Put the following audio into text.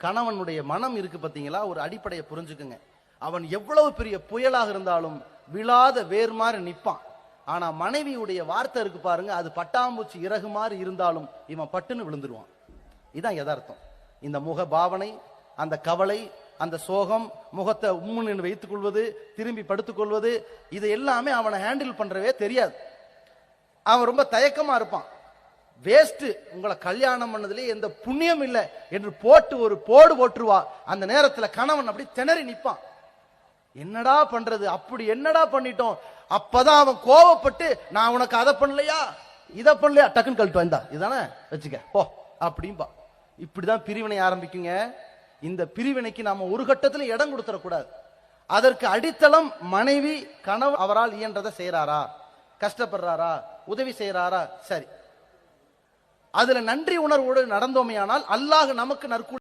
கணவனுடைய மனம் இருக்கு பாத்தீங்களா, ஒரு அடிப்படையை புரிஞ்சுக்குங்க. அவன் எவ்வளவு பெரிய புயலாக இருந்தாலும் விழாத வேர் மாதிரி நிப்பான். ஆனா மனைவியுடைய வார்த்தை இருக்கு பாருங்க, அது பட்டாம்பூச்சி இறகு மாதிரி இருந்தாலும் இவன் பட்டுன்னு விழுந்துருவான். இதுதான் யதார்த்தம். இந்த முக பாவனை, அந்த கவலை, அந்த சோகம், முகத்தை உம்முன்னு வைத்துக் கொள்வது, திரும்பி படுத்துக் கொள்வது, இது எல்லாமே அவனை ஹேண்டில் பண்றவே தெரியாது. அவன் ரொம்ப தயக்கமா இருப்பான். வேஸ்ட், உங்களை கல்யாணம் பண்ணதுல எந்த புண்ணியம் இல்லை என்று போட்டு ஒரு போடு போட்டுருவா. அந்த நேரத்தில் கணவன் அப்படி திணறி நிப்பான். என்னடா பண்றது, அப்படி என்னடா பண்ணிட்டோம். அப்பதான் அவன் கோவப்பட்டு, நான் உனக்கு அதை பண்ணலையா இதை பண்ணலையா, டக்குன்னு கழட்டு வந்தா இதானே வச்சுக்க போ அப்படின்பா. இப்படிதான் பிரிவினை ஆரம்பிக்குங்க. இந்த பிரிவினைக்கு நாம ஒரு கட்டத்துல இடம் கொடுத்துடக்கூடாது. அதற்கு அடித்தளம் மனைவி. கணவன் அவரால் இயன்றதை செய்யறாரா, கஷ்டப்படுறாரா, உதவி செய்யறாரா, சரி, அதுல நன்றி உணர்வோடு நடந்தோமையானால் அல்லாஹ் நமக்கு நற்கூலி